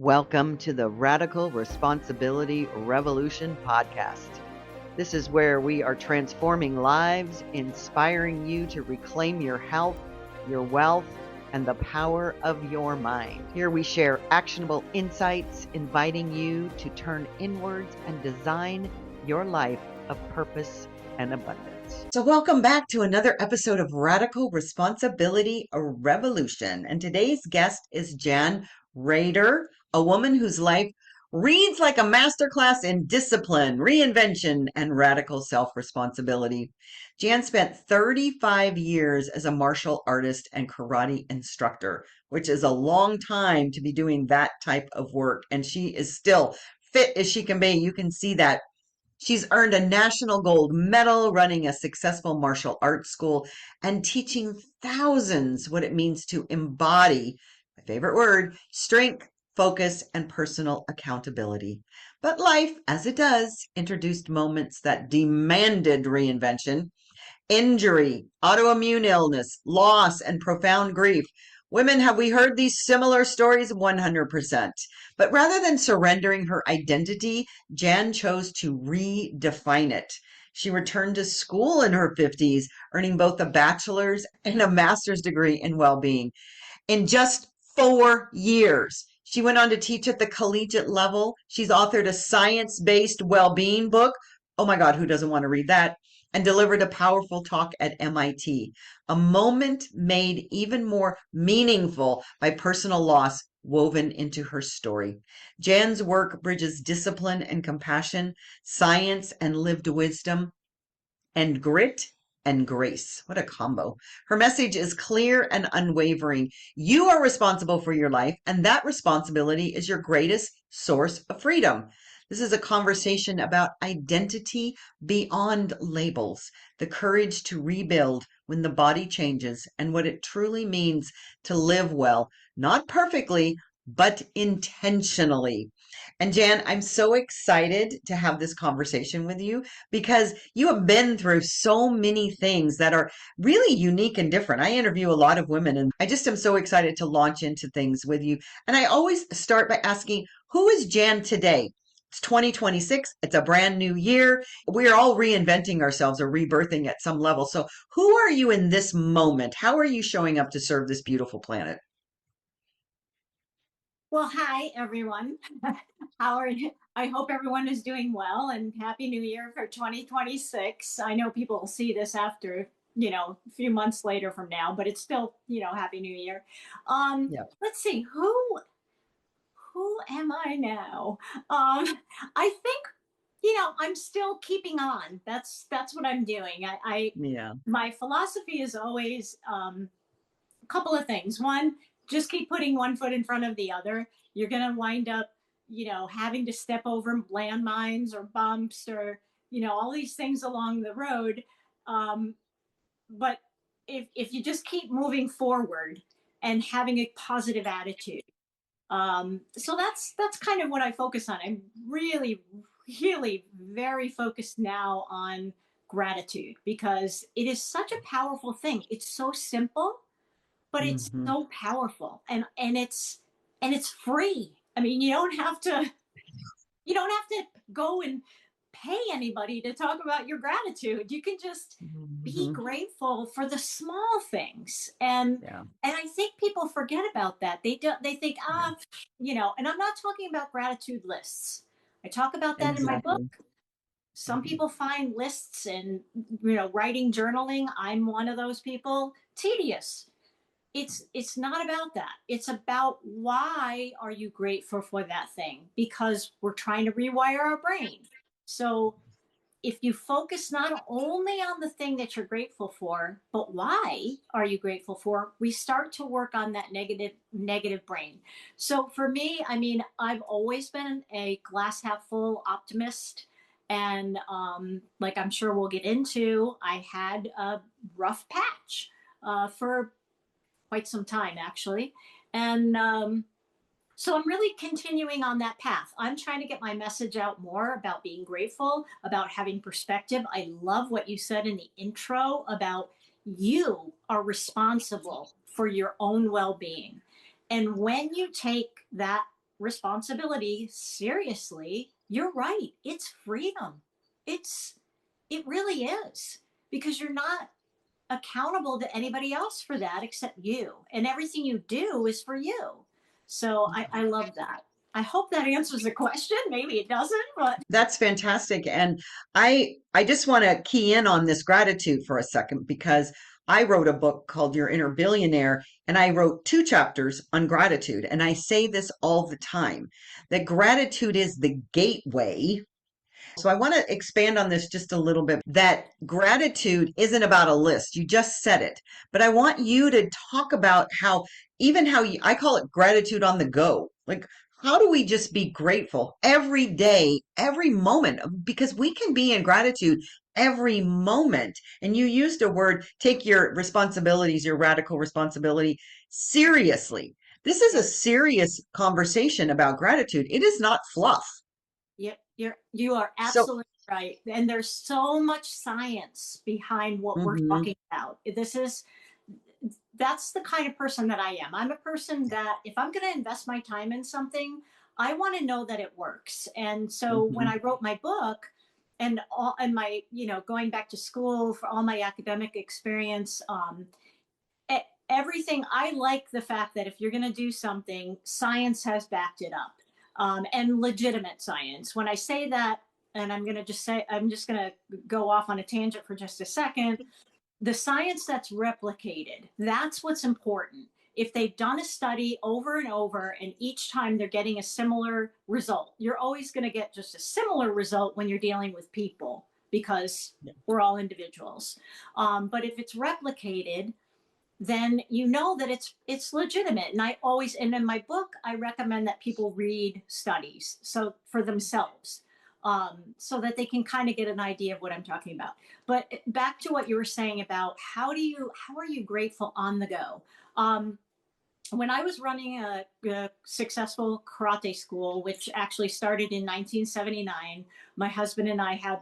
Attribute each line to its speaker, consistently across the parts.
Speaker 1: Welcome to the Radical Responsibility Revolution podcast. This is where we are transforming lives, inspiring you to reclaim your health, your wealth, and the power of your mind. Here we share actionable insights, inviting you to turn inwards and design your life of purpose and abundance. So welcome back to another episode of Radical Responsibility Revolution. And today's guest is Jan Raeder, a woman whose life reads like a masterclass in discipline, reinvention, and radical self-responsibility. Jan spent 35 years as a martial artist and karate instructor, which is a long time to be doing that type of work. And she is still fit as she can be. You can see that. She's earned a national gold medal running a successful martial arts school and teaching thousands what it means to embody, my favorite word, strength, focus, and personal accountability. But life, as it does, introduced moments that demanded reinvention. Injury, autoimmune illness, loss, and profound grief. Women, have we heard these similar stories? 100%. But rather than surrendering her identity, Jan chose to redefine it. She returned to school in her 50s, earning both a bachelor's and a master's degree in well-being. In just 4 years, she went on to teach at the collegiate level. She's authored a science-based well-being book. Oh my God, who doesn't want to read that? And delivered a powerful talk at MIT. A moment made even more meaningful by personal loss woven into her story. Jan's work bridges discipline and compassion, science and lived wisdom, and grit and grace. What a combo. Her message is clear and unwavering. You are responsible for your life, and that responsibility is your greatest source of freedom. This is a conversation about identity beyond labels, the courage to rebuild when the body changes, and what it truly means to live well, not perfectly, but intentionally. And Jan, I'm so excited to have this conversation with you because you have been through so many things that are really unique and different. I interview a lot of women, and I just am so excited to launch into things with you. And I always start by asking, who is Jan today? It's 2026. It's a brand new year. We're all reinventing ourselves or rebirthing at some level. So who are you in this moment? How are you showing up to serve this beautiful planet?
Speaker 2: Well, hi, everyone. How are you? I hope everyone is doing well and Happy New Year for 2026. I know people will see this after, a few months later from now, but it's still, Happy New Year.
Speaker 1: Yeah.
Speaker 2: Let's see, who am I now? I think, I'm still keeping on. That's what I'm doing.
Speaker 1: Yeah.
Speaker 2: My philosophy is always a couple of things. One, just keep putting one foot in front of the other. You're going to wind up, having to step over landmines or bumps or, all these things along the road. Um, but if you just keep moving forward and having a positive attitude, so that's kind of what I focus on. I'm really, really very focused now on gratitude because it is such a powerful thing. It's so simple, but it's
Speaker 1: Mhm.
Speaker 2: so powerful and it's free. I mean, you don't have to go and pay anybody to talk about your gratitude. You can just be
Speaker 1: Mhm.
Speaker 2: grateful for the small things. And I think people forget about that. They think,
Speaker 1: Yeah.
Speaker 2: and I'm not talking about gratitude lists. I talk about that in my book.
Speaker 1: Exactly.
Speaker 2: Some people find lists and writing, journaling. I'm one of those people. Tedious. It's not about that. It's about, why are you grateful for that thing? Because we're trying to rewire our brain. So if you focus not only on the thing that you're grateful for, but why are you grateful for, we start to work on that negative brain. So for me, I mean, I've always been a glass half full optimist. And like I'm sure we'll get into, I had a rough patch for quite some time, actually. And so I'm really continuing on that path. I'm trying to get my message out more about being grateful, about having perspective. I love what you said in the intro about you are responsible for your own well being. And when you take that responsibility seriously, you're right. It's freedom. It's, it really is, because you're not accountable to anybody else for that except you. And everything you do is for you. So I love that. I hope that answers the question. Maybe it doesn't, but
Speaker 1: That's fantastic. And I just want to key in on this gratitude for a second, because I wrote a book called Your Inner Billionaire, and I wrote 2 chapters on gratitude. And I say this all the time, that gratitude is the gateway. So I want to expand on this just a little bit, that gratitude isn't about a list. You just said it. But I want you to talk about how, even how you, I call it gratitude on the go. Like, how do we just be grateful every day, every moment? Because we can be in gratitude every moment. And you used a word, take your responsibilities, your radical responsibility seriously. This is a serious conversation about gratitude. It is not fluff.
Speaker 2: you are
Speaker 1: So,
Speaker 2: absolutely right. And there's so much science behind what we're
Speaker 1: mhm.
Speaker 2: talking about. This is, that's the kind of person that I am. I'm a person that if I'm going to invest my time in something, I want to know that it works. And so when
Speaker 1: Mhm.
Speaker 2: I wrote my book, and all, and my, going back to school for all my academic experience, everything, I like the fact that if you're going to do something, science has backed it up, and legitimate science. When I say that, and I'm just going to go off on a tangent for just a second, the science that's replicated, that's what's important. If they've done a study over and over, and each time they're getting a similar result, you're always going to get just a similar result when you're dealing with people, because
Speaker 1: Yeah.
Speaker 2: we're all individuals. But if it's replicated, then you know that it's legitimate. And I always, and in my book, I recommend that people read studies so for themselves, so that they can kind of get an idea of what I'm talking about. But back to what you were saying about how are you grateful on the go? When I was running a successful karate school, which actually started in 1979, my husband and I had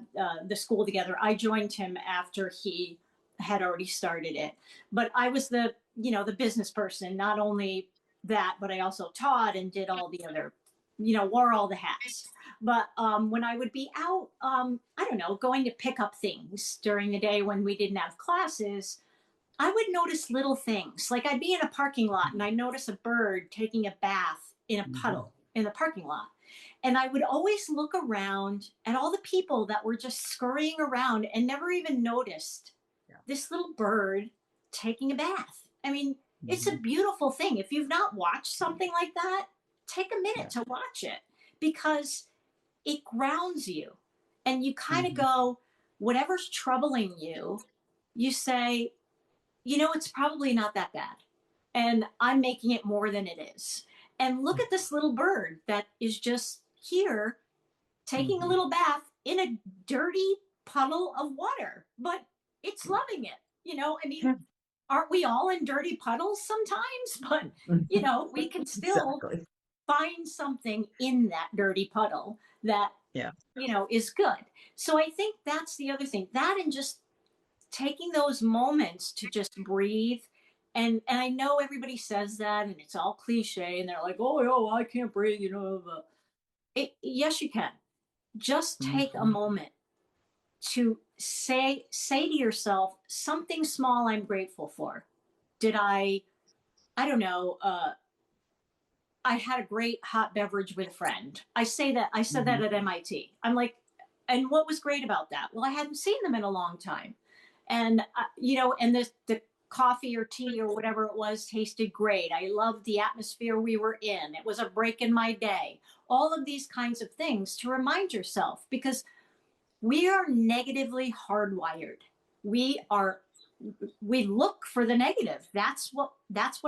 Speaker 2: the school together. I joined him after he had already started it, but I was the business person. Not only that, but I also taught and did all the other, wore all the hats. But when I would be out, I don't know, going to pick up things during the day when we didn't have classes, I would notice little things. Like I'd be in a parking lot and I notice a bird taking a bath in a
Speaker 1: Mhm.
Speaker 2: puddle in the parking lot. And I would always look around at all the people that were just scurrying around and never even noticed
Speaker 1: Yeah.
Speaker 2: this little bird taking a bath. I mean, it's a
Speaker 1: Mhm.
Speaker 2: beautiful thing. If you've not watched something like that, take a minute
Speaker 1: Yeah.
Speaker 2: to watch it, because it grounds you. And you kind of
Speaker 1: Mhm.
Speaker 2: go, whatever's troubling you, you say, it's probably not that bad. And I'm making it more than it is. And look at this little bird that is just here taking a
Speaker 1: Mhm.
Speaker 2: little bath in a dirty puddle of water, but it's loving it. I mean,
Speaker 1: Yeah.
Speaker 2: aren't we all in dirty puddles sometimes? But,
Speaker 1: Mhm.
Speaker 2: we can still
Speaker 1: Exactly.
Speaker 2: find something in that dirty puddle that,
Speaker 1: Yeah.
Speaker 2: is good. So I think that's the other thing. That, and just taking those moments to just breathe. And I know everybody says that and it's all cliche and they're like, oh, I can't breathe, but yes, you can. Just take a
Speaker 1: Mhm.
Speaker 2: moment to say to yourself something small I'm grateful for. Did I don't know, I had a great hot beverage with a friend. I said that
Speaker 1: Mhm.
Speaker 2: at MIT. I'm like, and what was great about that? Well, I hadn't seen them in a long time. And, and the coffee or tea or whatever it was tasted great. I loved the atmosphere we were in. It was a break in my day. All of these kinds of things to remind yourself, because we are negatively hardwired. We are, we look for the negative. That's what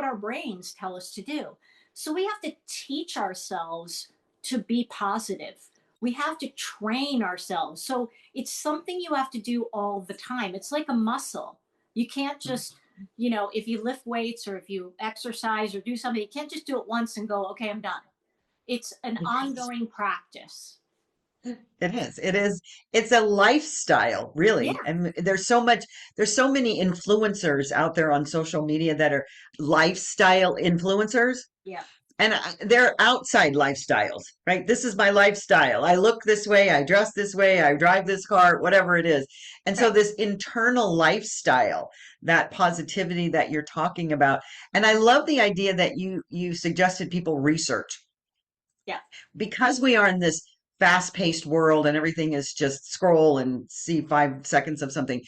Speaker 2: our brains tell us to do. So we have to teach ourselves to be positive. We have to train ourselves. So it's something you have to do all the time. It's like a muscle. You can't just, if you lift weights or if you exercise or do something, you can't just do it once and go, okay, I'm done. It's an
Speaker 1: Yes.
Speaker 2: ongoing practice.
Speaker 1: It is. It is. It's a lifestyle, really.
Speaker 2: Yeah.
Speaker 1: And there's so many influencers out there on social media that are lifestyle influencers.
Speaker 2: Yeah.
Speaker 3: And they're outside lifestyles, right? This is my lifestyle. I look this way, I dress this way, I drive this car, whatever it is. And so
Speaker 2: Right.
Speaker 3: this internal lifestyle, that positivity that you're talking about. And I love the idea that you suggested people research,
Speaker 2: Yeah.
Speaker 3: because we are in this fast-paced world and everything is just scroll and see 5 seconds of something.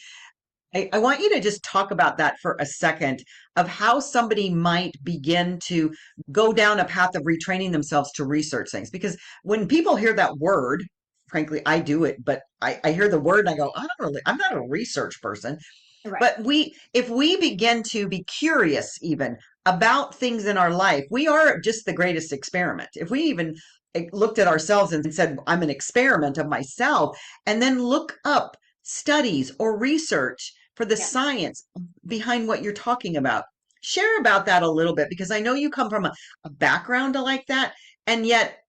Speaker 3: I want you to just talk about that for a second, of how somebody might begin to go down a path of retraining themselves to research things. Because when people hear that word, frankly, I do it, but I hear the word and I go, I'm not a research person.
Speaker 2: Right.
Speaker 3: But if we begin to be curious even about things in our life, we are just the greatest experiment. If we even looked at ourselves and said, I'm an experiment of myself, and then look up studies or research for the
Speaker 2: Yeah.
Speaker 3: science behind what you're talking about. Share about that a little bit, because I know you come from a background like that, and yet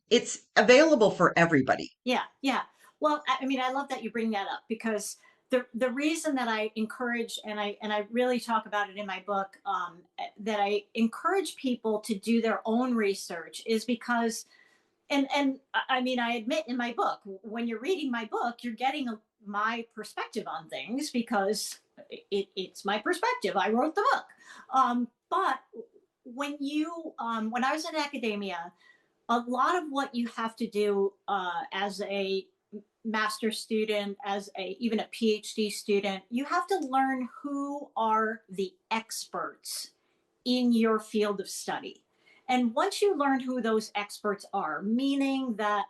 Speaker 3: it's available for everybody.
Speaker 2: Yeah, yeah. Well, I mean, I love that you bring that up, because the reason that I encourage, and I really talk about it in my book, that I encourage people to do their own research, is because, and I mean, I admit in my book, when you're reading my book, you're getting my perspective on things, because it's my perspective. I wrote the book. But when I was in academia, a lot of what you have to do as a master student, as a even a PhD student, you have to learn who are the experts in your field of study. And once you learn who those experts are, meaning that,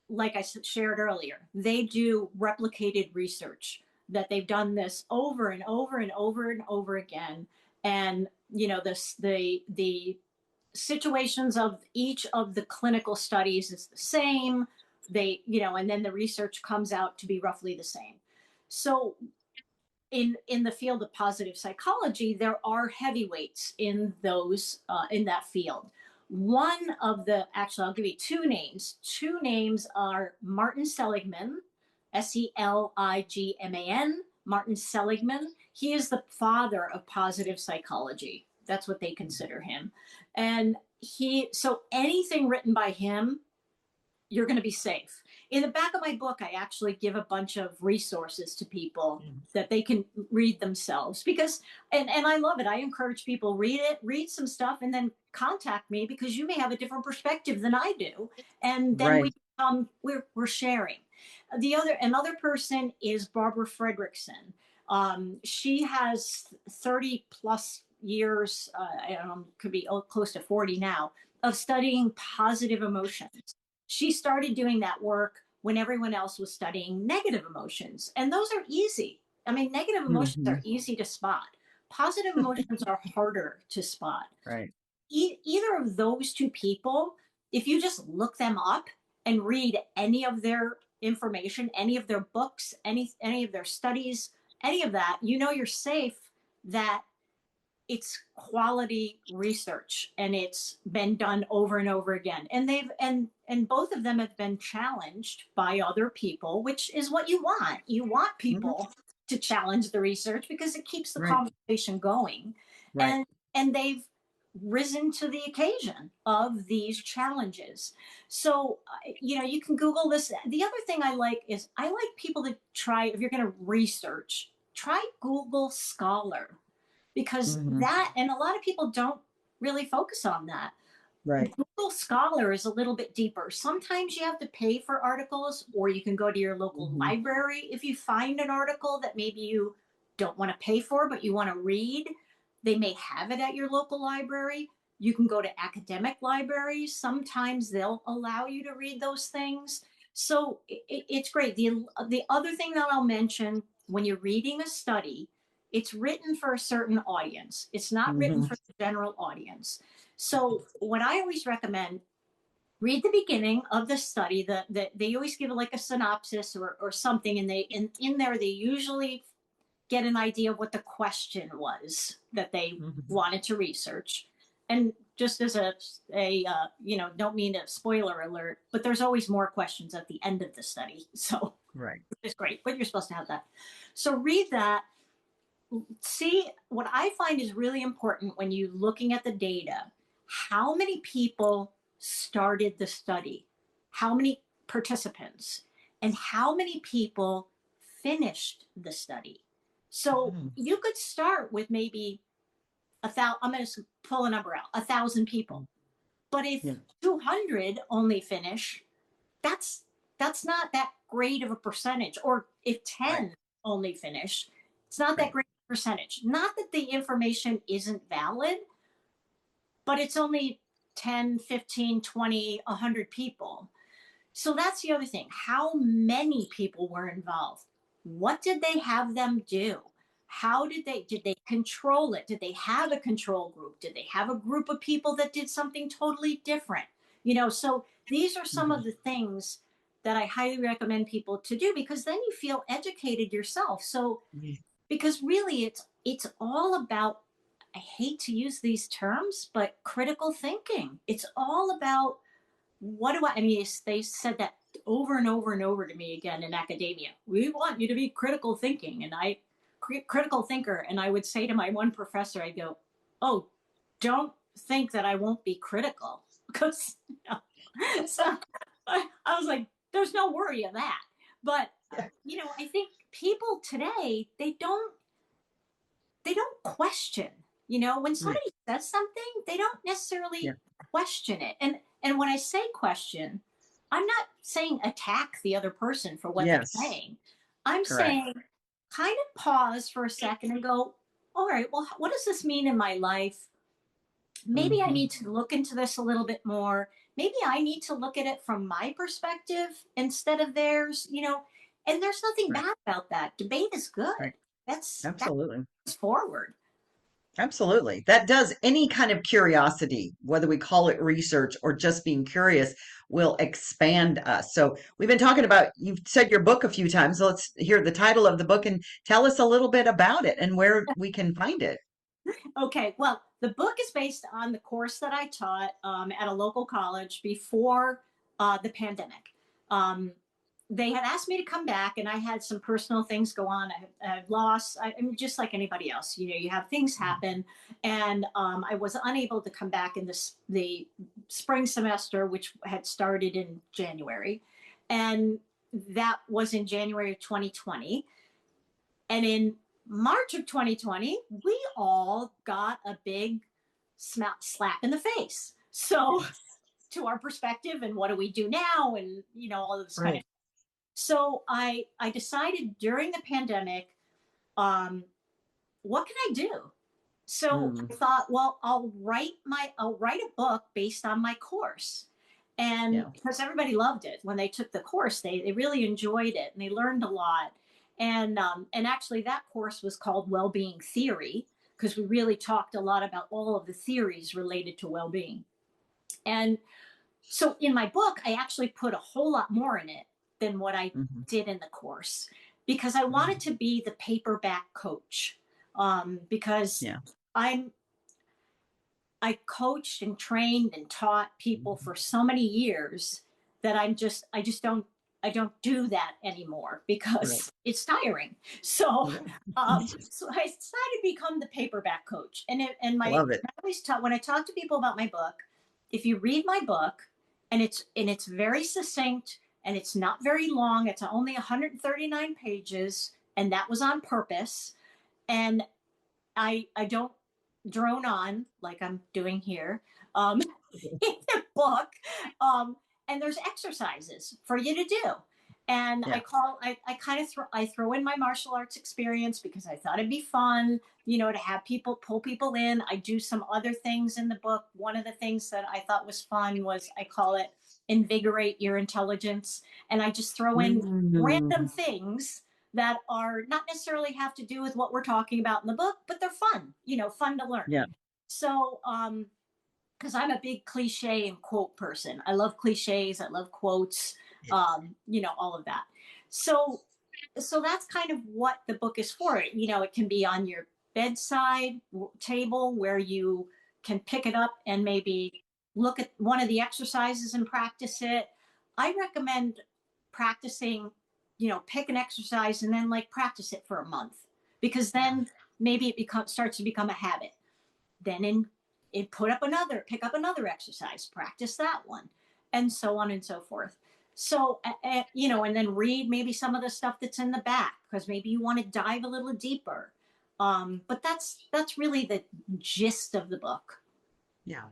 Speaker 2: like I shared earlier, they do replicated research, that they've done this over and over and over and over again, and the situations of each of the clinical studies is the same. And then the research comes out to be roughly the same. So in the field of positive psychology, there are heavyweights in those in that field. One of the Actually, I'll give you two names. Two names are Martin Seligman, Seligman. Martin Seligman. He is the father of positive psychology. That's what they consider him. And so anything written by him, you're going to be safe. In the back of my book, I actually give a bunch of resources to people that they can read themselves, because, and I love it. I encourage people, read it, read some stuff, and then contact me, because you may have a different perspective than I do. And then
Speaker 3: Right.
Speaker 2: we're sharing. Another person is Barbara Fredrickson. She has 30 plus years, could be close to 40 now, of studying positive emotions. She started doing that work when everyone else was studying negative emotions. And those are easy. I mean, negative emotions are
Speaker 3: Mhm.
Speaker 2: easy to spot. Positive emotions are harder to spot.
Speaker 3: Right.
Speaker 2: Either of those two people, if you just look them up and read any of their information, any of their books, any of their studies, any of that, you're safe, that it's quality research and it's been done over and over again, and both of them have been challenged by other people, which is what you want
Speaker 3: Mhm.
Speaker 2: people to challenge the research, because it keeps the
Speaker 3: Right.
Speaker 2: conversation going.
Speaker 3: Right.
Speaker 2: And they've risen to the occasion of these challenges. So you can Google this. The other thing I like is, I like people to try, if you're going to research, try Google Scholar, because
Speaker 3: Mhm.
Speaker 2: that, and a lot of people don't really focus on that.
Speaker 3: Right.
Speaker 2: Google Scholar is a little bit deeper. Sometimes you have to pay for articles, or you can go to your local
Speaker 3: Mhm.
Speaker 2: library. If you find an article that maybe you don't want to pay for, but you want to read, they may have it at your local library. You can go to academic libraries. Sometimes they'll allow you to read those things. So it's great. The other thing that I'll mention, when you're reading a study, it's written for a certain audience. It's not written
Speaker 3: Mhm.
Speaker 2: for the general audience. So what I always recommend, read the beginning of the study. They always give like a synopsis or something, and in there they usually get an idea of what the question was that they
Speaker 3: Mhm.
Speaker 2: wanted to research. And just as don't mean a spoiler alert, but there's always more questions at the end of the study. So
Speaker 3: Right.
Speaker 2: it's great, but you're supposed to have that. So read that. See, what I find is really important when you're looking at the data, how many people started the study, how many participants, and how many people finished the study. So
Speaker 3: Mm.
Speaker 2: you could start with maybe I'm going to pull a number out, 1,000 people. But if
Speaker 3: Yeah.
Speaker 2: 200 only finish, that's not that great of a percentage. Or if 10
Speaker 3: Right.
Speaker 2: only finish, it's not that
Speaker 3: Right.
Speaker 2: great of a percentage. Not that the information isn't valid, but it's only 10, 15, 20, 100 people. So that's the other thing. How many people were involved? What did they have them do? How did they control it? Did they have a control group? Did they have a group of people that did something totally different? So these are some
Speaker 3: Mhm.
Speaker 2: of the things that I highly recommend people to do, because then you feel educated yourself. So
Speaker 3: Yeah.
Speaker 2: because really it's all about, I hate to use these terms, but critical thinking. It's all about, I mean, they said that over and over and over to me again in academia. We want you to be critical thinking. And critical thinker. And I would say to my one professor, I go, oh, don't think that I won't be critical. Because, so I was like, there's no worry of that. But,
Speaker 3: Yeah.
Speaker 2: I think people today, they don't question. When
Speaker 3: Right.
Speaker 2: somebody says something, they don't
Speaker 3: Yeah.
Speaker 2: necessarily question it. And when I say question, I'm not saying attack the other person for what they're
Speaker 3: Yes.
Speaker 2: saying. I'm
Speaker 3: Correct.
Speaker 2: saying kind of pause for a second and go, all right, well, what does this mean in my life? Maybe I
Speaker 3: Hmm.
Speaker 2: need to look into this a little bit more. Maybe I need to look at it from my perspective instead of theirs. And there's nothing
Speaker 3: Right.
Speaker 2: bad about that. Debate is good.
Speaker 3: Right.
Speaker 2: That's
Speaker 3: Absolutely.
Speaker 2: forward.
Speaker 3: Absolutely. That does any kind of curiosity, whether we call it research or just being curious, will expand us. So we've been talking about, you've said your book a few times. So let's hear the title of the book and tell us a little bit about it and where we can find it.
Speaker 2: Okay, well, the book is based on the course that I taught at a local college before the pandemic. Um, they had asked me to come back, and I had some personal things go on. I lost, I'm just like anybody else. You have things happen, and I was unable to come back in the spring semester, which had started in January, and that was in January of 2020. And in March of 2020, we all got a big slap in the face. So,
Speaker 3: Yes.
Speaker 2: to our perspective, and what do we do now? And, all of this kind of.
Speaker 3: Right.
Speaker 2: So, I decided during the pandemic, um, what can I do? So
Speaker 3: Mm.
Speaker 2: I thought, well, I'll write a book based on my course. And
Speaker 3: Yeah.
Speaker 2: because everybody loved it when they took the course, they really enjoyed it and they learned a lot. And actually that course was called Wellbeing Theory, because we really talked a lot about all of the theories related to well-being. And so in my book, I actually put a whole lot more in it than what I
Speaker 3: Hmm.
Speaker 2: did in the course, because I wanted to be the paperback coach. Because
Speaker 3: Yeah.
Speaker 2: I'm I coached and trained and taught people
Speaker 3: Mhm.
Speaker 2: for so many years that I don't do that anymore
Speaker 3: Right.
Speaker 2: because it's tiring. So,
Speaker 3: Yeah.
Speaker 2: so I decided to become the paperback coach.
Speaker 3: Love it.
Speaker 2: I always tell, when I talk to people about my book, if you read my book, and it's very succinct and it's not very long, it's only 139 pages, and that was on purpose. And I don't drone on like I'm doing here um, in the book. Um, and there's exercises for you to do. And
Speaker 3: Yeah.
Speaker 2: I kind of throw in my martial arts experience because I thought it'd be fun, to have people pull people in. I do some other things in the book. One of the things that I thought was fun was, I call it invigorate your intelligence. And I just throw in random
Speaker 3: Mm.
Speaker 2: things that are not necessarily have to do with what we're talking about in the book, but they're fun, fun to learn.
Speaker 3: Yeah.
Speaker 2: So, because I'm a big cliche and quote person. I love cliches. I love quotes. All of that. So, so that's kind of what the book is for. It can be on your bedside table where you can pick it up and maybe look at one of the exercises and practice it. I recommend practicing, pick an exercise and then like practice it for a month, because
Speaker 3: Yeah.
Speaker 2: then maybe it starts to become a habit. Then in pick up another exercise, practice that one, and so on and so forth. So, and then read maybe some of the stuff that's in the back, because maybe you want to dive a little deeper. But that's really the gist of the book.
Speaker 3: Yeah.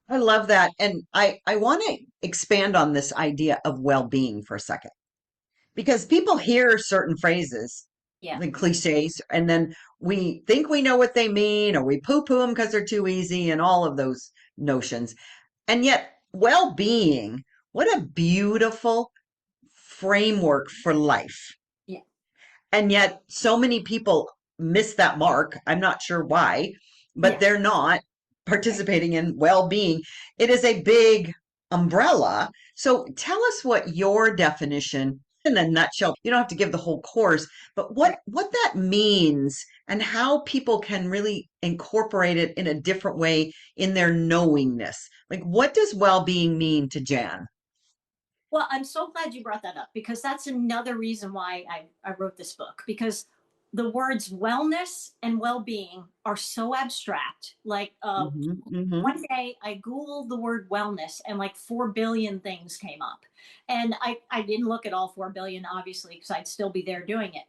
Speaker 3: I love that. And I want to expand on this idea of well-being for a second, because people hear certain phrases,
Speaker 2: Yeah.
Speaker 3: the cliches, and then we think we know what they mean, or we poo-poo them because they're too easy, and all of those notions. And yet, well-being, what a beautiful framework for life.
Speaker 2: Yeah.
Speaker 3: And yet, so many people miss that mark. I'm not sure why, but
Speaker 2: Yeah.
Speaker 3: they're not participating in well-being. It is a big umbrella. So tell us what your definition, in a nutshell. You don't have to give the whole course, but what that means and how people can really incorporate it in a different way in their knowingness. Like, what does well-being mean to Jan?
Speaker 2: Well, I'm so glad you brought that up, because that's another reason why I wrote this book, because the words wellness and well-being are so abstract. Like,
Speaker 3: Hmm. Hmm.
Speaker 2: one day I Googled the word wellness and like 4 billion things came up. And I didn't look at all 4 billion, obviously, because I'd still be there doing it.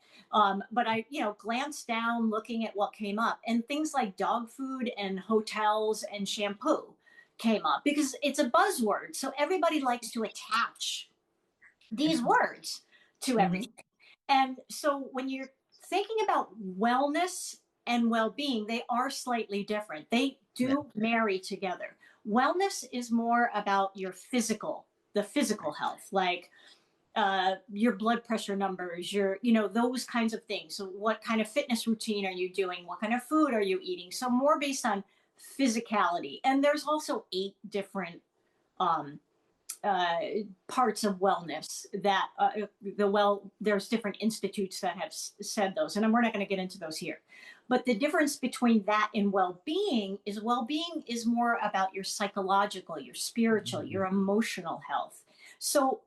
Speaker 2: But I, glanced down looking at what came up, and things like dog food and hotels and shampoo came up because it's a buzzword. So everybody likes to attach these words to
Speaker 3: Hmm.
Speaker 2: everything. And so when you're thinking about wellness and well being, they are slightly different. They
Speaker 3: Yeah.
Speaker 2: do marry together. Wellness is more about the physical health, like your blood pressure numbers, those kinds of things. So, what kind of fitness routine are you doing? What kind of food are you eating? So, more based on physicality. And there's also 8 different um, uh, parts of wellness that there's different institutes that have said those, and we're not going to get into those here. But the difference between that and well-being is more about your psychological, your spiritual, your emotional health. So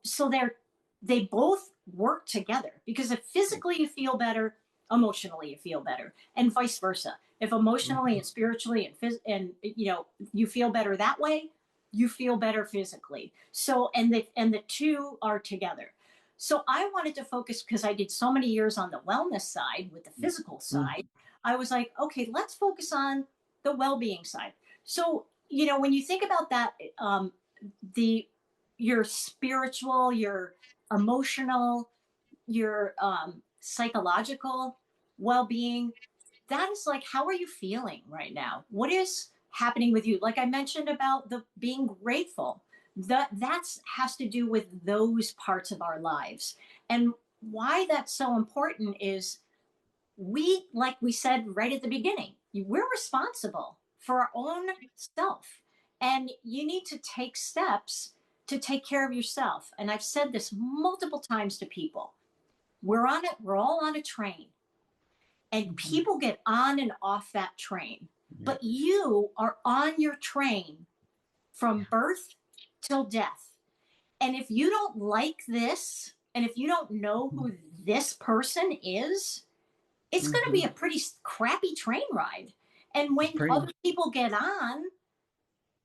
Speaker 2: they both work together, because if physically you feel better, emotionally you feel better, and vice versa. If emotionally and spiritually and you feel better that way, you feel better physically. So and the two are together. So I wanted to focus, because I did so many years on the wellness side with the physical
Speaker 3: Mhm.
Speaker 2: side. I was like, okay, let's focus on the well-being side. So when you think about that, the your spiritual, your emotional, your psychological well-being, that is like, how are you feeling right now? What is happening with you? Like I mentioned about the being grateful, that's has to do with those parts of our lives. And why that's so important is, like we said right at the beginning, we're responsible for our own self, and you need to take steps to take care of yourself. And I've said this multiple times to people. We're all on a train, and
Speaker 3: Mhm.
Speaker 2: people get on and off that train.
Speaker 3: Yeah.
Speaker 2: But you are on your train from birth till death. And if you don't like this, and if you don't know
Speaker 3: Mhm.
Speaker 2: who this person is, it's going to be a
Speaker 3: Mhm.
Speaker 2: pretty crappy train ride. And when
Speaker 3: Pretty.
Speaker 2: other people get on,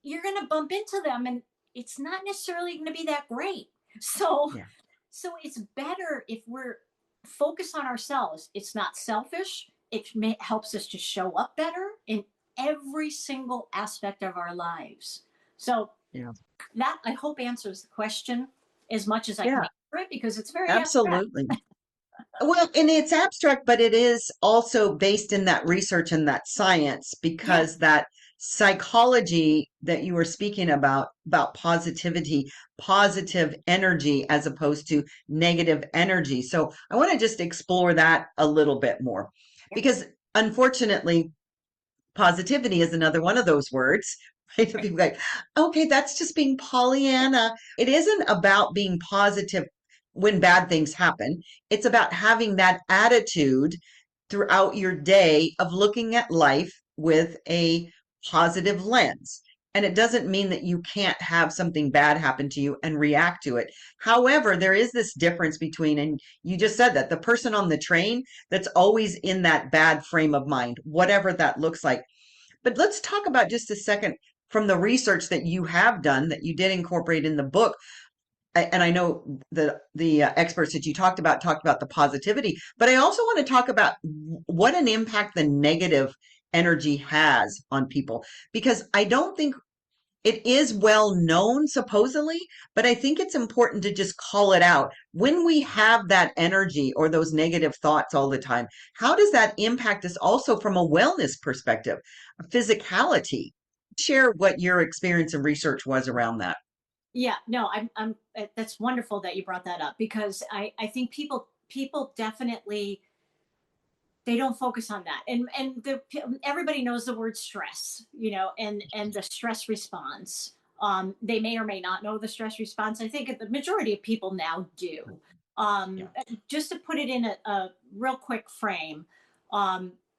Speaker 2: you're going to bump into them, and it's not necessarily going to be that great. So
Speaker 3: Yeah.
Speaker 2: so it's better if we're focused on ourselves. It's not selfish. Helps us to show up better in every single aspect of our lives. So
Speaker 3: Yeah.
Speaker 2: that, I hope, answers the question as much as I can
Speaker 3: Yeah.
Speaker 2: answer it, because it's very abstract.
Speaker 3: Absolutely. Well, and it's abstract, but it is also based in that research and that science,
Speaker 2: Yeah.
Speaker 3: because that psychology that you were speaking about positivity, positive energy as opposed to negative energy. So I want to just explore that a little bit more,
Speaker 2: Yeah.
Speaker 3: because unfortunately, positivity is another one of those words. Right? So
Speaker 2: Right.
Speaker 3: people like, okay, that's just being Pollyanna. It isn't about being positive when bad things happen. It's about having that attitude throughout your day of looking at life with a positive lens. And it doesn't mean that you can't have something bad happen to you and react to it. However, there is this difference between, and you just said that, the person on the train that's always in that bad frame of mind, whatever that looks like. But let's talk about just a second from the research that you have done, that you did incorporate in the book, and I know the experts that you talked about the positivity, but I also want to talk about what an impact the negative energy has on people, because I don't think it is well known supposedly, but I think it's important to just call it out. When we have that energy or those negative thoughts all the time, how does that impact us also from a wellness perspective, a physicality? Share what your experience and research was around that.
Speaker 2: Yeah, no, that's wonderful that you brought that up, because I think people definitely, they don't focus on that. Everybody knows the word stress, and the stress response. They may or may not know the stress response. I think the majority of people now do.
Speaker 3: Yeah.
Speaker 2: Just to put it in a real quick frame,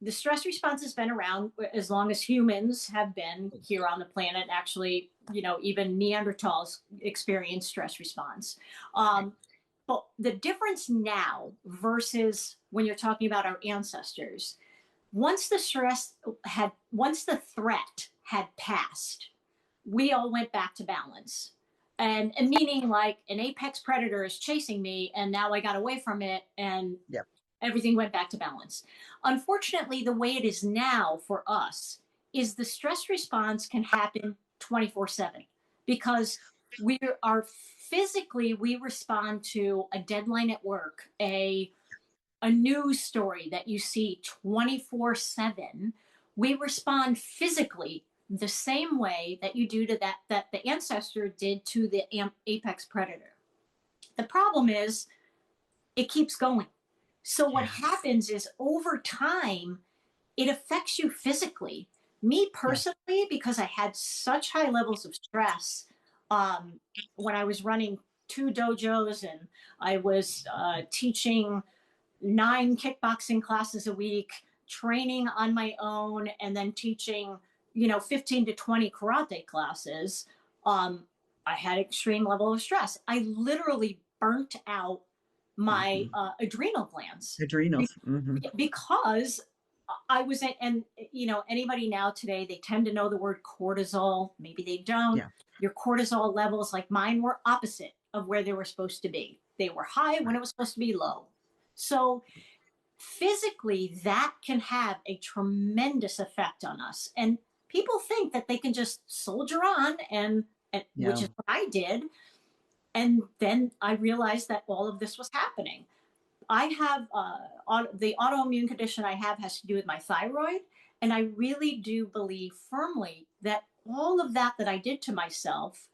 Speaker 2: the stress response has been around as long as humans have been here on the planet. Actually, even Neanderthals experienced stress response. But the difference now versus when you're talking about our ancestors, once once the threat had passed, we all went back to balance. And meaning, like, an apex predator is chasing me and now I got away from it and
Speaker 3: Yep.
Speaker 2: everything went back to balance. Unfortunately, the way it is now for us is the stress response can happen 24/7, because we are physically, we respond to a deadline at work, a news story that you see 24/7. We respond physically the same way that you do to that the ancestor did to the apex predator. The problem is it keeps going. So what
Speaker 3: Yes.
Speaker 2: happens is, over time, it affects you physically. Me
Speaker 3: Yes.
Speaker 2: personally, because I had such high levels of stress, um, when I was running 2 dojos, and I was teaching 9 kickboxing classes a week, training on my own, and then teaching, 15 to 20 karate classes. Um, I had extreme level of stress. I literally burnt out my
Speaker 3: Hmm.
Speaker 2: adrenal glands
Speaker 3: Adrenals. Hmm.
Speaker 2: because I was in, and anybody now today, they tend to know the word cortisol. Maybe they don't.
Speaker 3: Yeah.
Speaker 2: Your cortisol levels, like mine, were opposite of where they were supposed to be. They were high when it was supposed to be low. So physically, that can have a tremendous effect on us. And people think that they can just soldier on, and which
Speaker 3: Yeah.
Speaker 2: is what I did. And then I realized that all of this was happening. I have the autoimmune condition I have has to do with my thyroid. And I really do believe firmly that all of that I did to myself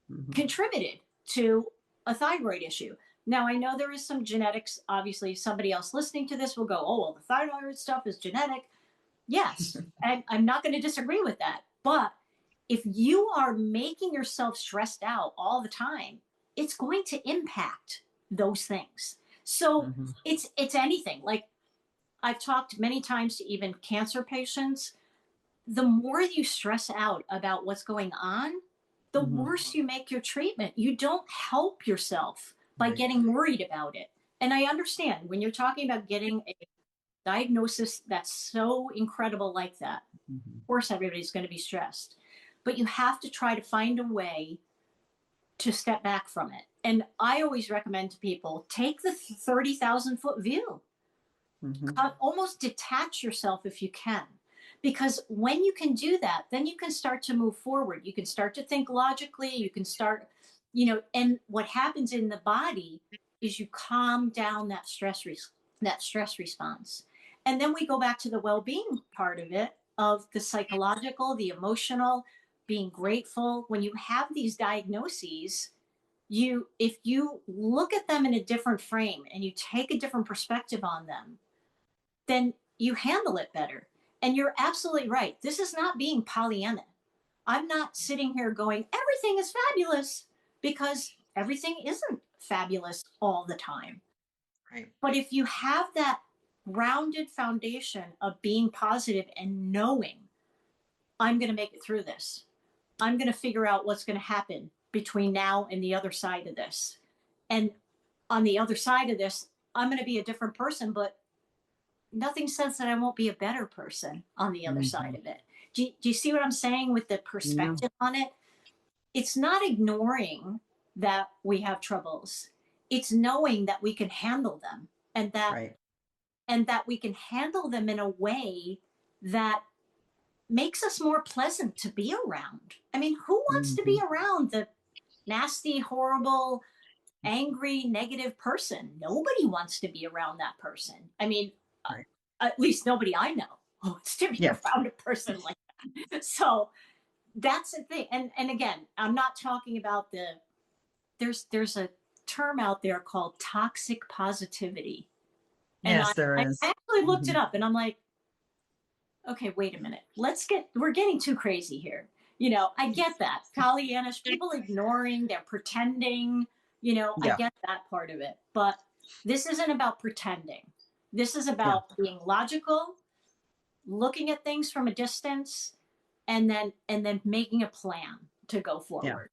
Speaker 3: Hmm.
Speaker 2: contributed to a thyroid issue. Now, I know there is some genetics. Obviously, somebody else listening to this will go, oh, well, the thyroid stuff is genetic. Yes, and I'm not going to disagree with that. But if you are making yourself stressed out all the time, it's going to impact those things. So
Speaker 3: Hmm.
Speaker 2: it's anything. Like, I've talked many times to even cancer patients. The more you stress out about what's going on, the
Speaker 3: Hmm.
Speaker 2: worse you make your treatment. You don't help yourself by
Speaker 3: Right.
Speaker 2: getting worried about it. And I understand when you're talking about getting a diagnosis that's so incredible like that,
Speaker 3: Hmm.
Speaker 2: of course, everybody's going to be stressed. But you have to try to find a way to step back from it. And I always recommend to people, take the 30,000-foot view.
Speaker 3: Hmm.
Speaker 2: Almost detach yourself if you can. Because when you can do that, then you can start to move forward. You can start to think logically. You can start, and what happens in the body is you calm down that stress response. And then we go back to the well-being part of it, of the psychological, the emotional, being grateful. When you have these diagnoses, if you look at them in a different frame and you take a different perspective on them, then you handle it better. And you're absolutely right. This is not being Pollyanna. I'm not sitting here going, everything is fabulous, because everything isn't fabulous all the time.
Speaker 3: Right.
Speaker 2: But if you have that grounded foundation of being positive and knowing, I'm going to make it through this, I'm going to figure out what's going to happen between now and the other side of this. And on the other side of this, I'm going to be a different person, but nothing says that I won't be a better person on the other
Speaker 3: Hmm.
Speaker 2: side of it. Do you see what I'm saying with the
Speaker 3: Yeah.
Speaker 2: perspective on it? It's not ignoring that we have troubles. It's knowing that we can handle them,
Speaker 3: Right.
Speaker 2: and that we can handle them in a way that makes us more pleasant to be around. I mean, who wants to be
Speaker 3: Mhm.
Speaker 2: around the nasty, horrible, angry, negative person? Nobody wants to be around that person. I mean,
Speaker 3: Right.
Speaker 2: at least nobody I know wants to be
Speaker 3: Yes.
Speaker 2: around a person like that. So that's the thing. And again, I'm not talking about there's a term out there called toxic positivity. And
Speaker 3: Yes, there
Speaker 2: I
Speaker 3: is.
Speaker 2: actually looked it
Speaker 3: Mhm.
Speaker 2: up and I'm like, okay, wait a minute. We're getting too crazy here. You know, I get that. Pollyannish, people ignoring, they're pretending, you know, I
Speaker 3: Yeah.
Speaker 2: get that part of it. But this isn't about pretending. This is
Speaker 3: Yeah.
Speaker 2: about being logical, looking at things from a distance, and then making a plan to go
Speaker 3: Yeah.
Speaker 2: forward.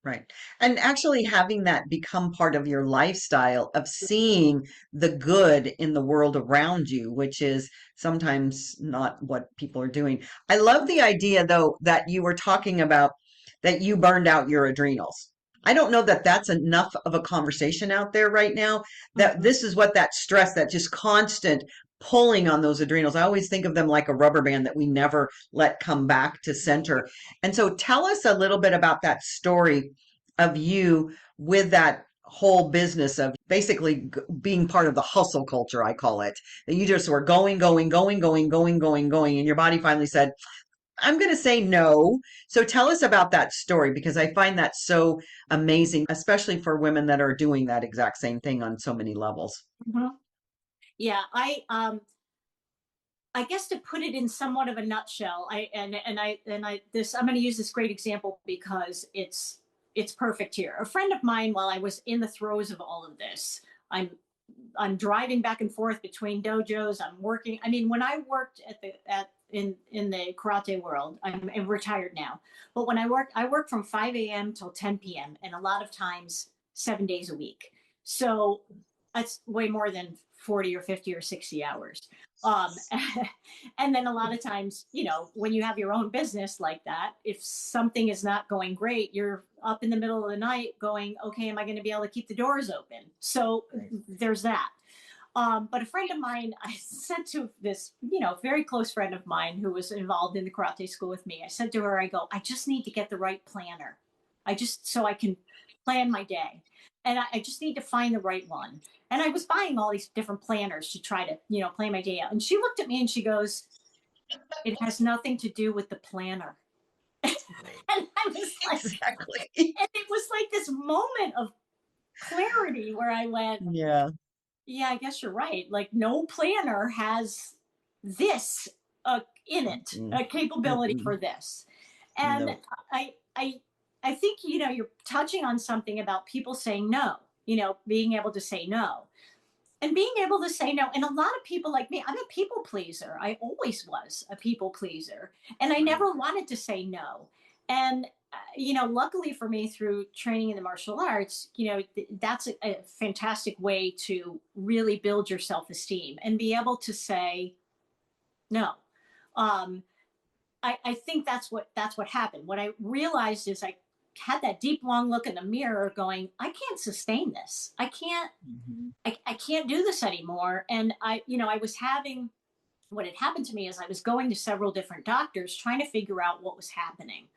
Speaker 3: Right. And actually having that become part of your lifestyle of seeing the good in the world around you, which is sometimes not what people are doing. I love the idea, though, that you were talking about that you burned out your adrenals. I don't know that that's enough of a conversation out there right now, that
Speaker 2: Mm-hmm.
Speaker 3: this is what that stress, that just constant pulling on those adrenals. I always think of them like a rubber band that we never let come back to center. And so tell us a little bit about that story of you with that whole business of basically being part of the hustle culture, I call it, that you just were going, going, going, going, going, going, going, and your body finally said, I'm going to say no. So tell us about that story, because I find that so amazing, especially for women that are doing that exact same thing on so many levels.
Speaker 2: Mm-hmm. Yeah, I guess to put it in somewhat of a nutshell, I'm going to use this great example because it's perfect here. A friend of mine, while I was in the throes of all of this, I'm I'm driving back and forth between dojos. I'm working. I mean, when I worked in the karate world, I'm retired now. But when I worked from 5 a.m. till 10 p.m. and a lot of times 7 days a week. So that's way more than 40 or 50 or 60 hours. Um, and then a lot of times, you know, when you have your own business like that, if something is not going great, you're up in the middle of the night going, okay, am I going to be able to keep the doors open? So
Speaker 3: Right.
Speaker 2: there's that. But a friend of mine, I said to this, you know, very close friend of mine who was involved in the karate school with me, I said to her, I go, I just need to get the right planner. So I can plan my day. And I just need to find the right one. And I was buying all these different planners to try to, you know, plan my day out. And she looked at me and she goes, it has nothing to do with the planner. And I was like,
Speaker 3: Exactly.
Speaker 2: and it was like this moment of clarity where I went,
Speaker 3: Yeah.
Speaker 2: yeah, I guess you're right. Like no planner has this in it,
Speaker 3: Mm-mm.
Speaker 2: a capability
Speaker 3: Mm-mm.
Speaker 2: for this. And
Speaker 3: No.
Speaker 2: I, I, I think, you know, you're touching on something about people saying no, you know, being able to say no and being able to say no. And a lot of people like me, I'm a people pleaser. I always was a people pleaser and I
Speaker 3: Right.
Speaker 2: never wanted to say no. And you know, luckily for me, through training in the martial arts, you know, that's a fantastic way to really build your self-esteem and be able to say no. um, I think that's what happened. What I realized is I had that deep long look in the mirror going, I can't sustain this.
Speaker 3: Mhm.
Speaker 2: I can't do this anymore. And you know, I was having, what had happened to me is I was going to several different doctors trying to figure out what was happening.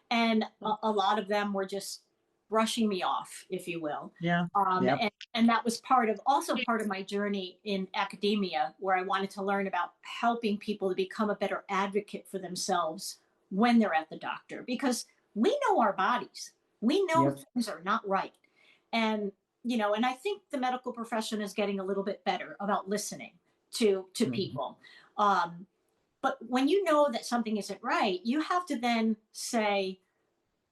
Speaker 2: And a lot of them were just brushing me off, if you will.
Speaker 3: Yeah.
Speaker 2: Um,
Speaker 3: Yep.
Speaker 2: and, and that was also part of my journey in academia, where I wanted to learn about helping people to become a better advocate for themselves when they're at the doctor, because we know our bodies. We know
Speaker 3: Yep.
Speaker 2: things are not right. And, you know, and I think the medical profession is getting a little bit better about listening to
Speaker 3: Mhm.
Speaker 2: people. Um, but when you know that something isn't right, you have to then say,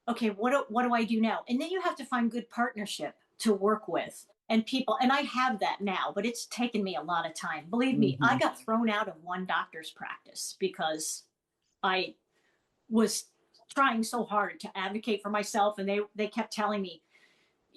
Speaker 2: okay, what do I do now? And then you have to find good partnership to work with and people. And I have that now, but it's taken me a lot of time. Believe me, I
Speaker 3: Mhm.
Speaker 2: got thrown out of one doctor's practice because I was trying so hard to advocate for myself, and they kept telling me,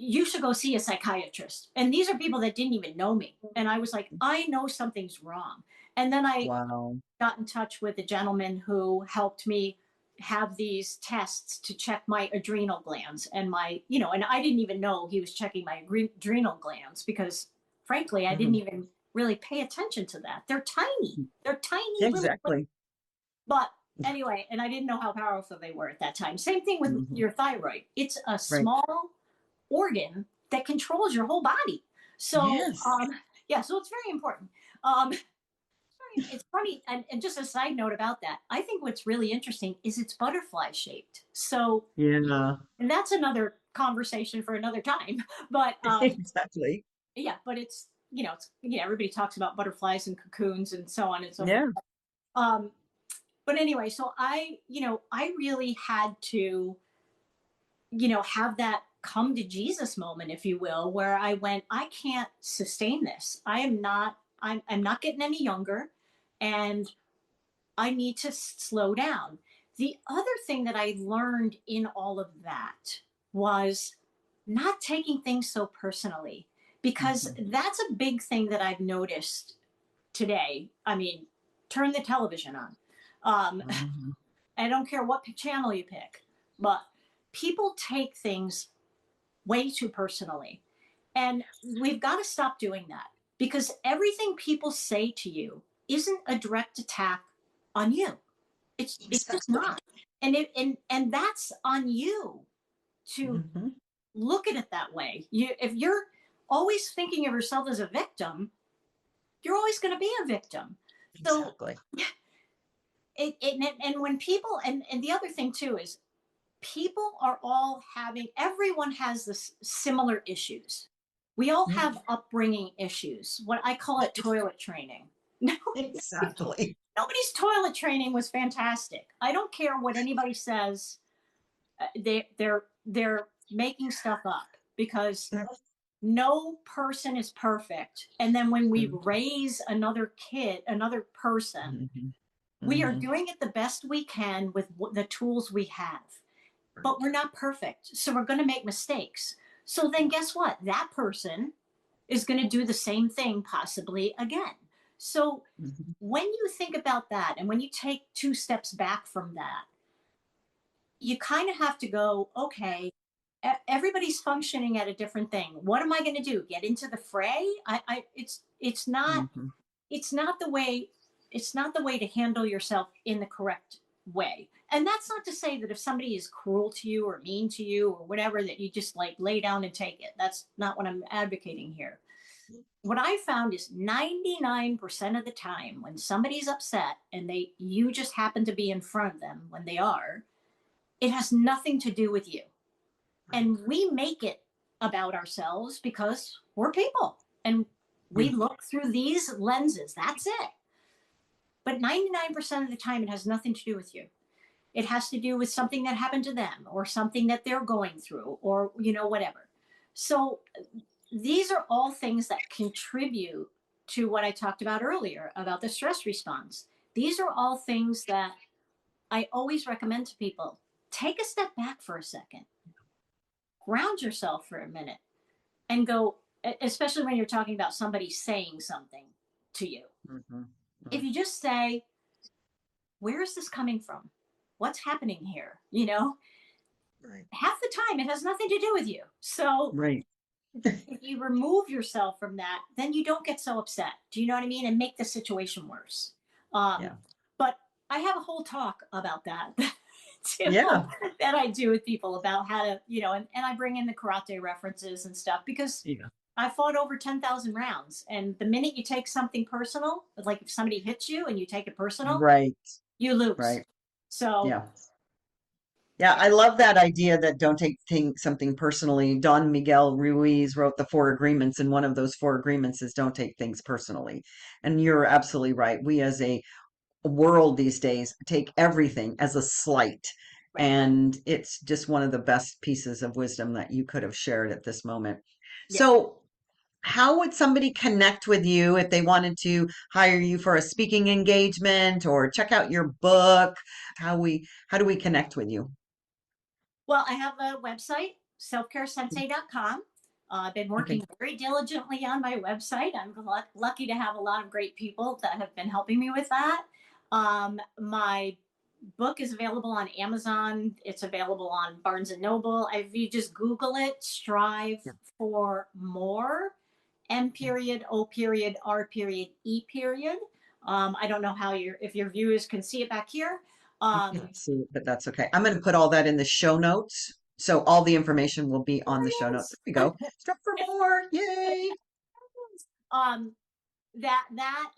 Speaker 2: you should go see a psychiatrist. And these are people that didn't even know me. And I was like, I know something's wrong. And then I
Speaker 3: Wow.
Speaker 2: got in touch with a gentleman who helped me have these tests to check my adrenal glands and my, and I didn't even know he was checking my adrenal glands because frankly, I didn't
Speaker 3: Mhm.
Speaker 2: even really pay attention to that. They're tiny. They're tiny little,
Speaker 3: Exactly.
Speaker 2: but anyway, and I didn't know how powerful they were at that time. Same thing with
Speaker 3: Mhm.
Speaker 2: your thyroid. It's a
Speaker 3: Right.
Speaker 2: small organ that controls your whole body. So,
Speaker 3: Yes.
Speaker 2: yeah, so it's very important. Um, it's funny, and just a side note about that, I think what's really interesting is it's butterfly shaped. So,
Speaker 3: Yeah.
Speaker 2: and that's another conversation for another time. But
Speaker 3: Exactly.
Speaker 2: yeah, but everybody talks about butterflies and cocoons and so on and so forth.
Speaker 3: Yeah.
Speaker 2: Um, but anyway, so I really had to, have that come to Jesus moment, if you will, where I went, I can't sustain this. I'm not getting any younger, and I need to slow down. The other thing that I learned in all of that was not taking things so personally, because
Speaker 3: Mhm.
Speaker 2: that's a big thing that I've noticed today. I mean, turn the television on.
Speaker 3: Mhm.
Speaker 2: I don't care what channel you pick, but people take things way too personally. And we've got to stop doing that, because everything people say to you isn't a direct attack on you. It's just
Speaker 3: Exactly.
Speaker 2: not. And that's on you to
Speaker 3: Mhm.
Speaker 2: look at it that way. If you're always thinking of yourself as a victim, you're always going to be a victim. So
Speaker 3: Exactly.
Speaker 2: and when people, and the other thing too is, people are all everyone has this similar issues. We all
Speaker 3: Mhm.
Speaker 2: have upbringing issues. What I call it, toilet training. No,
Speaker 3: Exactly.
Speaker 2: nobody's toilet training was fantastic. I don't care what anybody says. They're making stuff up, because no person is perfect. And then when we
Speaker 3: Mhm.
Speaker 2: raise another kid, another person,
Speaker 3: Mhm.
Speaker 2: we are
Speaker 3: Mhm.
Speaker 2: doing it the best we can with the tools we have. But we're not perfect. So we're going to make mistakes. So then guess what? That person is going to do the same thing possibly again. So
Speaker 3: Mhm.
Speaker 2: when you think about that, and when you take two steps back from that, you kind of have to go, okay, everybody's functioning at a different thing. What am I going to do? Get into the fray? It's not,
Speaker 3: Mhm.
Speaker 2: it's not the way, it's not the way to handle yourself in the correct way. And that's not to say that if somebody is cruel to you or mean to you or whatever, that you just like lay down and take it. That's not what I'm advocating here. What I found is 99% of the time when somebody's upset and you just happen to be in front of them when they are, it has nothing to do with you.
Speaker 3: Right.
Speaker 2: And we make it about ourselves because we're people and we
Speaker 3: Mm.
Speaker 2: look through these lenses. That's it. But 99% of the time, it has nothing to do with you. It has to do with something that happened to them or something that they're going through, or, whatever. So these are all things that contribute to what I talked about earlier about the stress response. These are all things that I always recommend to people. Take a step back for a second, ground yourself for a minute, and go, especially when you're talking about somebody saying something to you.
Speaker 3: Mhm.
Speaker 2: If
Speaker 3: Mhm.
Speaker 2: you just say, where is this coming from? What's happening here?
Speaker 3: Right.
Speaker 2: Half the time it has nothing to do with you. So
Speaker 3: Right.
Speaker 2: if you remove yourself from that, then you don't get so upset. Do you know what I mean? And make the situation worse. Um,
Speaker 3: Yeah.
Speaker 2: but I have a whole talk about that too,
Speaker 3: Yeah.
Speaker 2: that I do with people about how to, and I bring in the karate references and stuff, because
Speaker 3: Yeah.
Speaker 2: I fought over 10,000 rounds. And the minute you take something personal, like if somebody hits you and you take it personal,
Speaker 3: Right.
Speaker 2: you lose.
Speaker 3: Right.
Speaker 2: So,
Speaker 3: Yeah. Yeah, I love that idea that don't take something personally. Don Miguel Ruiz wrote the Four Agreements, and one of those four agreements is don't take things personally. And you're absolutely right. We as a world these days take everything as a slight.
Speaker 2: right.
Speaker 3: And it's just one of the best pieces of wisdom that you could have shared at this moment.
Speaker 2: Yeah.
Speaker 3: So, how would somebody connect with you if they wanted to hire you for a speaking engagement or check out your book? How do we connect with you?
Speaker 2: Well, I have a website, selfcaresensei.com. I've been
Speaker 3: Okay.
Speaker 2: working very diligently on my website. I'm lucky to have a lot of great people that have been helping me with that. My book is available on Amazon. It's available on Barnes and Noble. If you just Google it, Strive
Speaker 1: Yeah.
Speaker 2: for More, M period, O period, R period, E period. I don't know how if your viewers can see it back here.
Speaker 3: I can't see it, but that's okay. I'm going to put all that in the show notes. So all the information will be on the show notes. There we go. Stop for more. Yay.
Speaker 2: um, that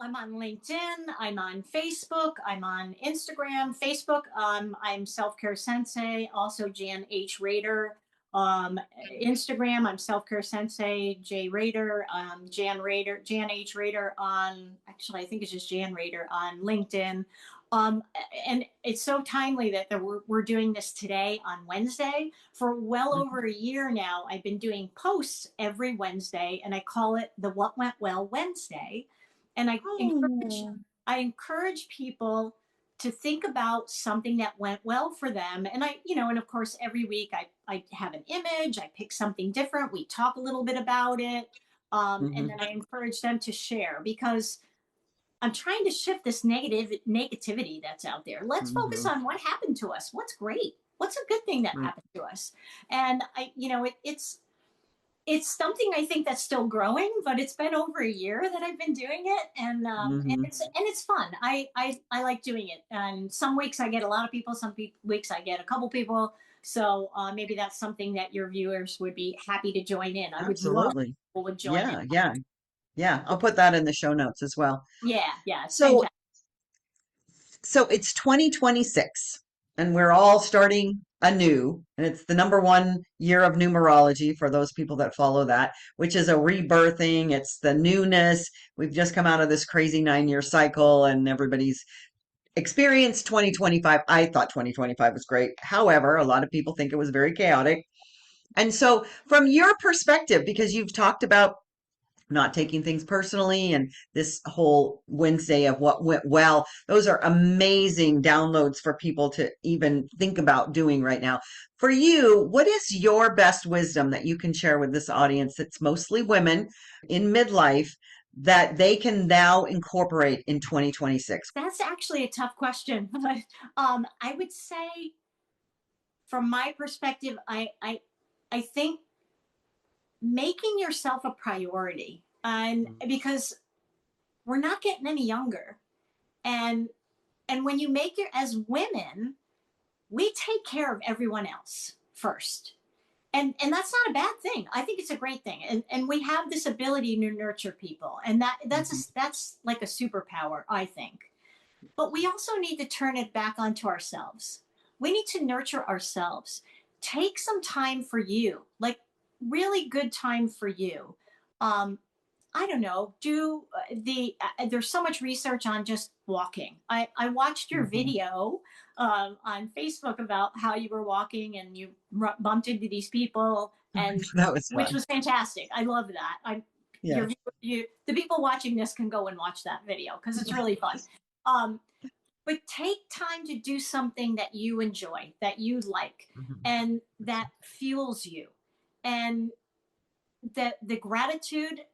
Speaker 2: I'm on LinkedIn, I'm on Facebook, I'm on Instagram. Facebook, I'm Self Care Sensei, also Jan H Raeder. Instagram, I'm Self Care Sensei J Raeder, Jan Raeder, Jan H Raeder on, actually I think it's just Jan Raeder on LinkedIn. Um, and it's so timely that we're doing this today on Wednesday. For well
Speaker 3: Mhm.
Speaker 2: over a year now, I've been doing posts every Wednesday, and I call it the What Went Well Wednesday. And
Speaker 3: Oh.
Speaker 2: I encourage people to think about something that went well for them. And and of course, every week I have an image, I pick something different, we talk a little bit about it. And
Speaker 3: Hmm.
Speaker 2: then I encourage them to share, because I'm trying to shift this negativity that's out there. Let's focus
Speaker 3: Hmm.
Speaker 2: on what happened to us. What's great? What's a good thing that
Speaker 3: Right.
Speaker 2: happened to us? And it's something I think that's still growing, but it's been over a year that I've been doing it, and
Speaker 3: Hmm.
Speaker 2: it's fun. I like doing it. And some weeks I get a lot of people, weeks I get a couple people. So maybe that's something that your viewers would be happy to join in. I would love
Speaker 3: Absolutely.
Speaker 2: people would join in.
Speaker 3: Yeah. Yeah. Yeah. I'll put that in the show notes as well.
Speaker 2: Yeah, it's
Speaker 3: So,
Speaker 2: fantastic.
Speaker 3: so it's 2026 and we're all starting anew. And it's the number one year of numerology for those people that follow that, which is a rebirthing. It's the newness. We've just come out of this crazy 9-year cycle and everybody's experienced 2025. I thought 2025 was great. However, a lot of people think it was very chaotic. And so, from your perspective, because you've talked about not taking things personally and this whole Wednesday of what went well, those are amazing downloads for people to even think about doing right now. For you, what is your best wisdom that you can share with this audience that's mostly women in midlife that they can now incorporate in 2026?
Speaker 2: That's actually a tough question, but I would say, from my perspective, I think making yourself a priority, and because we're not getting any younger, and when you make your as women, we take care of everyone else first, and that's not a bad thing. I think it's a great thing, and we have this ability to nurture people, and
Speaker 3: Mhm.
Speaker 2: that's like a superpower, I think. But we also need to turn it back onto ourselves. We need to nurture ourselves. Take some time for you, like really good time for you. Um, I don't know. Do there's so much research on just walking. I watched your
Speaker 3: Mhm.
Speaker 2: video on Facebook about how you were walking and you bumped into these people, and
Speaker 3: That was
Speaker 2: which
Speaker 3: fun.
Speaker 2: was fantastic. I love that.
Speaker 3: Yes.
Speaker 2: The people watching this can go and watch that video because it's really fun. Um, but take time to do something that you enjoy, that you like,
Speaker 3: Mhm.
Speaker 2: and that fuels you. And the gratitude,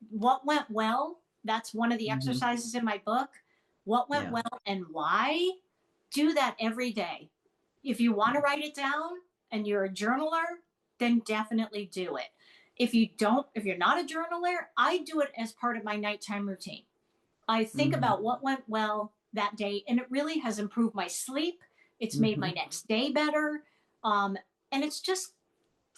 Speaker 2: what went well, that's one of the
Speaker 3: Mhm.
Speaker 2: exercises in my book. What went
Speaker 3: Yeah.
Speaker 2: well and why? Do that every day. If you want to write it down and you're a journaler, then definitely do it. If you're not a journaler, I do it as part of my nighttime routine. I think
Speaker 3: Mhm.
Speaker 2: about what went well that day, and it really has improved my sleep. It's made my
Speaker 3: Mhm.
Speaker 2: next day better. Um, and it's just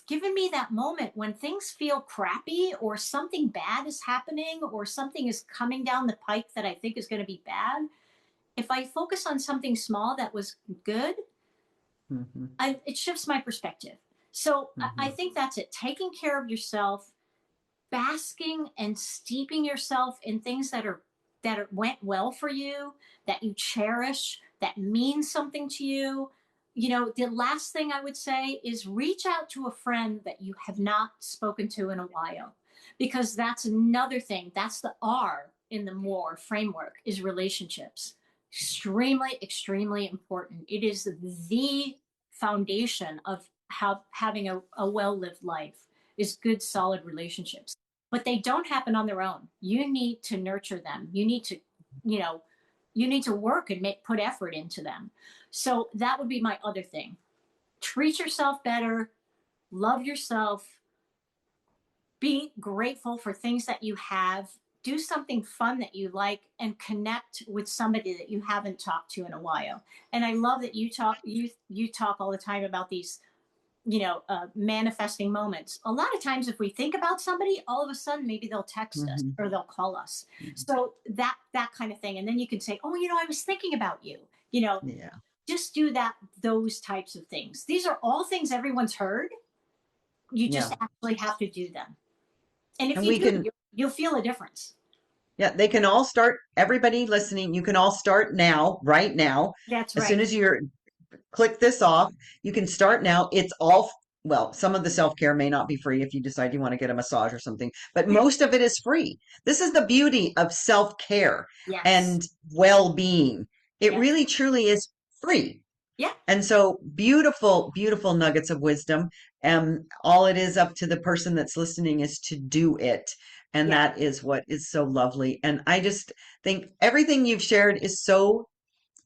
Speaker 2: given me that moment when things feel crappy, or something bad is happening, or something is coming down the pike that I think is going to be bad. If I focus on something small that was good,
Speaker 3: Mhm.
Speaker 2: it shifts my perspective. So I
Speaker 3: Mhm.
Speaker 2: think that's it. Taking care of yourself, basking and steeping yourself in things went well for you, that you cherish, that mean something to you. The last thing I would say is reach out to a friend that you have not spoken to in a while, because that's another thing. That's the R in the more framework, is relationships. Extremely, extremely important. It is the foundation of having a well lived life. is good, solid relationships. But they don't happen on their own. You need to nurture them. You need to, you know, you need to work and put effort into them. So that would be my other thing. Treat yourself better, love yourself, be grateful for things that you have, do something fun that you like, and connect with somebody that you haven't talked to in a while. And I love that you talk all the time about these, manifesting moments. A lot of times if we think about somebody, all of a sudden maybe they'll text us
Speaker 3: Mm-hmm.
Speaker 2: or they'll call us. So that kind of thing. And then you can say, oh, I was thinking about you.
Speaker 3: Yeah.
Speaker 2: Just do those types of things. These are all things everyone's heard. You just
Speaker 3: Yeah.
Speaker 2: actually have to do them. And if
Speaker 3: And
Speaker 2: you
Speaker 3: we
Speaker 2: do,
Speaker 3: can,
Speaker 2: you'll feel a difference.
Speaker 3: yeah, they can all start, everybody listening, you can all start now, right now.
Speaker 2: That's
Speaker 3: As soon
Speaker 2: right.
Speaker 3: as you're click this off, you can start now. It's all, well, some of the self-care may not be free if you decide you want to get a massage or something, but most of it is free. This is the beauty of self-care
Speaker 2: Yes.
Speaker 3: and well-being. It
Speaker 2: Yes.
Speaker 3: really truly is free.
Speaker 2: Yeah.
Speaker 3: And so beautiful, beautiful nuggets of wisdom. All it is up to the person that's listening is to do it. And
Speaker 2: Yeah.
Speaker 3: that is what is so lovely. And I just think everything you've shared is so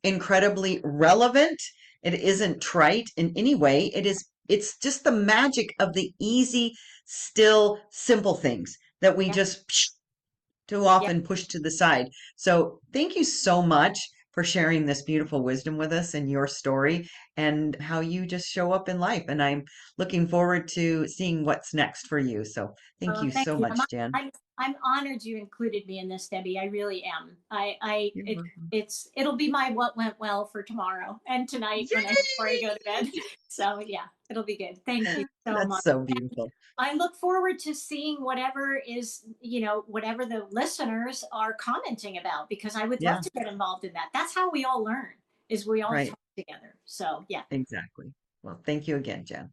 Speaker 3: incredibly relevant. It isn't trite in any way. It's just the magic of the easy, still simple things that we
Speaker 2: Yeah.
Speaker 3: just too
Speaker 2: Yeah.
Speaker 3: often push to the side. So thank you so much for sharing this beautiful wisdom with us and your story and how you just show up in life. And I'm looking forward to seeing what's next for you. So thank
Speaker 2: Oh,
Speaker 3: you
Speaker 2: thank
Speaker 3: so
Speaker 2: you.
Speaker 3: much, Jan.
Speaker 2: I'm honored you included me in this, Debbie. I really am.
Speaker 3: You're welcome.
Speaker 2: It'll be my what went well for tomorrow and tonight before I go to bed. So yeah, it'll be good. Thank you so
Speaker 3: That's
Speaker 2: much.
Speaker 3: so beautiful.
Speaker 2: I look forward to seeing whatever the listeners are commenting about, because I would love
Speaker 3: Yeah,
Speaker 2: to get involved in that. That's how we all learn, is we all
Speaker 3: right.
Speaker 2: talk together. So yeah.
Speaker 3: Exactly. Well, thank you again, Jan.